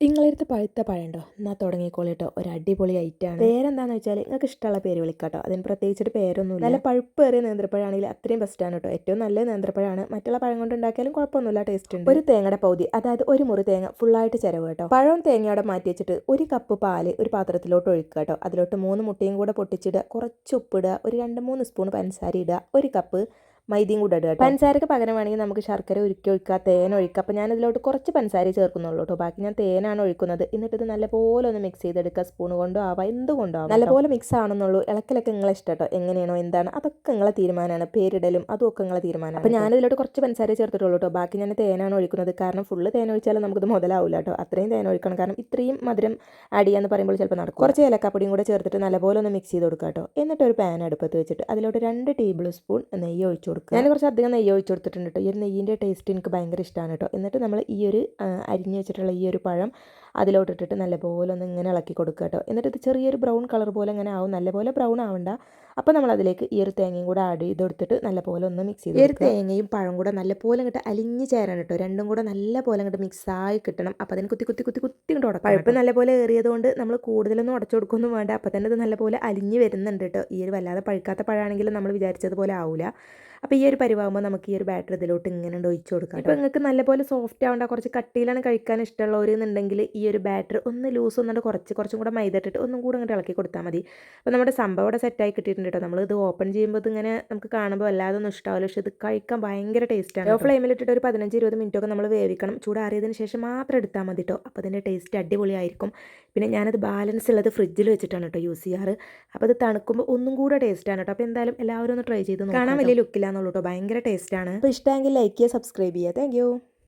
നിങ്ങളടുത്ത് പഴുത്ത പഴമുണ്ടോ? എന്നാൽ തുടങ്ങിക്കോളിട്ടോ. ഒരു അടിപൊളി ഐറ്റമാണ്. പേരെന്താണെന്ന് വെച്ചാൽ നിങ്ങൾക്ക് ഇഷ്ടമുള്ള പേര് വിളിക്കാട്ടോ. അതിന് പ്രത്യേകിച്ചിട്ട് പേരൊന്നുമില്ല. നല്ല പഴുപ്പേറിയ നേന്ത്രപ്പഴമാണെങ്കിൽ അത്രയും ബെസ്റ്റാണ് കേട്ടോ. ഏറ്റവും നല്ല നേന്ത്രപ്പഴമാണ്. മറ്റുള്ള പഴം കൊണ്ട് ഉണ്ടാക്കിയാലും കുഴപ്പമൊന്നുമില്ല, ടേസ്റ്റ് ഉണ്ട്. ഒരു തേങ്ങയുടെ പകുതി, അതായത് ഒരു മുറി തേങ്ങ ഫുള്ളായിട്ട് ചിരവ് കേട്ടോ. പഴവും തേങ്ങയോടെ മാറ്റി വെച്ചിട്ട് ഒരു കപ്പ് പാല് ഒരു പാത്രത്തിലോട്ട് ഒഴിക്കുക കേട്ടോ. അതിലോട്ട് 3 മുട്ടയും കൂടെ പൊട്ടിച്ചിടുക, കുറച്ച് ഉപ്പിടുക, ഒരു 2-3 സ്പൂൺ പഞ്ചസാര ഇടുക, ഒരു കപ്പ് മൈദയും കൂടെ ഇടുക. പഞ്ചസാരക്ക് പകരം വേണമെങ്കിൽ നമുക്ക് ശർക്കര ഉരുക്കി ഒഴിക്കുക, തേൻ ഒഴിക്കുക. അപ്പോൾ ഞാൻ ഇതിലോട്ട് കുറച്ച് പഞ്ചസാര ചേർക്കുന്നുള്ളൂ കേട്ടോ. ബാക്കി ഞാൻ തേനാണ് ഒഴിക്കുന്നത്. എന്നിട്ട് ഇത് നല്ലപോലെ ഒന്ന് മിക്സ് ചെയ്തെടുക്കുക. സ്പൂൺ കൊണ്ടോ ആവാം, എന്തുകൊണ്ടോ ആവാം. നല്ലപോലെ മിക്സ് ആണെന്നുള്ളൂ. ഇളക്കലൊക്കെ നിങ്ങളെ ഇഷ്ടം കേട്ടോ. എങ്ങനെയാണോ എന്താണ് അതൊക്കെ നിങ്ങളെ തീരുമാനമാണ്. പേരിടലും അതുമൊക്കെ നിങ്ങളെ തീരുമാനമാണ്. അപ്പോൾ ഞാനിതിലോട്ട് കുറച്ച് പഞ്ചസാര ചേർത്തിട്ടുള്ളൂ കേട്ടോ. ബാക്കി ഞാൻ തേനാണ് ഒഴിക്കുന്നത്. കാരണം ഫുള്ള് തേൻ ഒഴിച്ചാലും നമുക്കിത് മുതലാവില്ല കേട്ടോ. അത്രയും തേൻ ഒഴിക്കണം. കാരണം ഇത്രയും മധുരം ആഡ് ചെയ്യാന്ന് പറയുമ്പോൾ ചിലപ്പോൾ നടക്കും. കുറച്ച് ഏലക്കാപ്പൊടിയും കൂടെ ചേർത്തിട്ട് നല്ലപോലെ ഒന്ന് മിക്സ് ചെയ്ത് കൊടുക്കുക കേട്ടോ. എന്നിട്ട് ഒരു പാൻ അടുപ്പത്ത് വെച്ചിട്ട് അതിലോട്ട് 2 ടേബിൾ സ്പൂൺ നെയ്യ് ഒഴിച്ചു കൊടുക്കുക. ഞാൻ കുറച്ച് അധികം നെയ്യ് ഒഴിച്ചു കൊടുത്തിട്ടുണ്ട് കേട്ടോ. ഈ ഒരു നെയ്യിൻ്റെ ടേസ്റ്റ് എനിക്ക് ഭയങ്കര ഇഷ്ടമാണ് കേട്ടോ. എന്നിട്ട് നമ്മൾ ഈ ഒരു അരിഞ്ഞു വെച്ചിട്ടുള്ള ഈ ഒരു പഴം അതിലോട്ടിട്ടിട്ട് നല്ലപോലെ ഒന്ന് ഇങ്ങനെ ഇളക്കി കൊടുക്കുക കേട്ടോ. എന്നിട്ട് ഇത് ചെറിയൊരു ബ്രൗൺ കളർ പോലെ ഇങ്ങനെ ആവും. നല്ലപോലെ ബ്രൗൺ ആവണ്ട. അപ്പോൾ നമ്മൾ അതിലേക്ക് ഈ ഒരു തേങ്ങയും കൂടെ ആഡ് ചെയ്ത് കൊടുത്തിട്ട് നല്ലപോലെ ഒന്ന് മിക്സ് ചെയ്ത്. ഈ ഒരു തേങ്ങയും പഴം കൂടെ നല്ലപോലെ ഇങ്ങോട്ട് അലിഞ്ഞ് ചേരാൻ കേട്ടോ. രണ്ടും കൂടെ നല്ലപോലെ ഇങ്ങോട്ട് മിക്സായി കിട്ടണം. അപ്പോൾ അതിന് കുത്തി ഇങ്ങോട്ട് ഉടക്കും. പഴുപ്പ് നല്ലപോലെ ഏറിയതുകൊണ്ട് നമ്മൾ കൂടുതലൊന്നും ഉടച്ചു കൊടുക്കൊന്നും വേണ്ട. അപ്പോൾ തന്നെ ഇത് നല്ലപോലെ അലിഞ്ഞ് വരുന്നുണ്ട് കേട്ടോ. ഈ ഒരു വല്ലാതെ പഴുക്കാത്ത പഴമാണെങ്കിലും നമ്മൾ വിചാരിച്ചതുപോലെ ആവില്ല. അപ്പോൾ ഈ ഒരു പരിവാകുമ്പോൾ നമുക്ക് ഈ ഒരു ബാറ്റർ ഇതിലോട്ട് ഇങ്ങനെ ഒഴിച്ചു കൊടുക്കാം. ഇപ്പോൾ നിങ്ങൾക്ക് നല്ലപോലെ സോഫ്റ്റ് ആവേണ്ട, കുറച്ച് കട്ടിയിലാണ് കഴിക്കാൻ ഇഷ്ടമുള്ളവരെന്നുണ്ടെങ്കിൽ ഈ ഒരു ബാറ്റർ ഒന്ന് ലൂസ് ഒന്നുകൊണ്ട് കുറച്ചും കൂടെ മൈദ ഇട്ടിട്ട് ഒന്നും കൂടെ അങ്ങോട്ട് ഇളക്കി കൊടുത്താൽ മതി. അപ്പോൾ നമ്മുടെ സംഭവം ഇവിടെ സെറ്റായി കിട്ടിയിട്ടുണ്ട് കേട്ടോ. നമ്മൾ ഇത് ഓപ്പൺ ചെയ്യുമ്പോൾ ഇതിങ്ങനെ നമുക്ക് കാണുമ്പോൾ വല്ലാതെ ഒന്നും ഇഷ്ടമാവില്ല. പക്ഷേ ഇത് കഴിക്കാൻ ഭയങ്കര ടേസ്റ്റാണ്. ലോ ഫ്ലെയിമിലിട്ടിട്ട് ഒരു 15-20 മിനിറ്റൊക്കെ നമ്മൾ വേവിക്കണം. ചൂടാറിയതിന് ശേഷം മാത്രം എടുത്താൽ മതി കേട്ടോ. അപ്പോൾ അതിൻ്റെ ടേസ്റ്റ് അടിപൊളിയായിരിക്കും. പിന്നെ ഞാനത് ബാലൻസ് ഉള്ളത് ഫ്രിഡ്ജിൽ വെച്ചിട്ടാണ് കേട്ടോ യൂസ് ചെയ്യാറ്. അപ്പോൾ അത് തണുക്കുമ്പോൾ ഒന്നും കൂടെ ടേസ്റ്റാണ് കേട്ടോ. അപ്പോൾ എന്തായാലും എല്ലാവരും ഒന്ന് ട്രൈ ചെയ്ത് നോക്കാം. കാണാൻ വലിയ ലുക്കില്ലാന്നുള്ളൂ കേട്ടോ. ഭയങ്കര ടേസ്റ്റാണ്. അപ്പോൾ ഇഷ്ടമെങ്കിൽ ലൈക്ക് ചെയ്യുക, സബ്സ്ക്രൈബ് ചെയ്യുക. താങ്ക്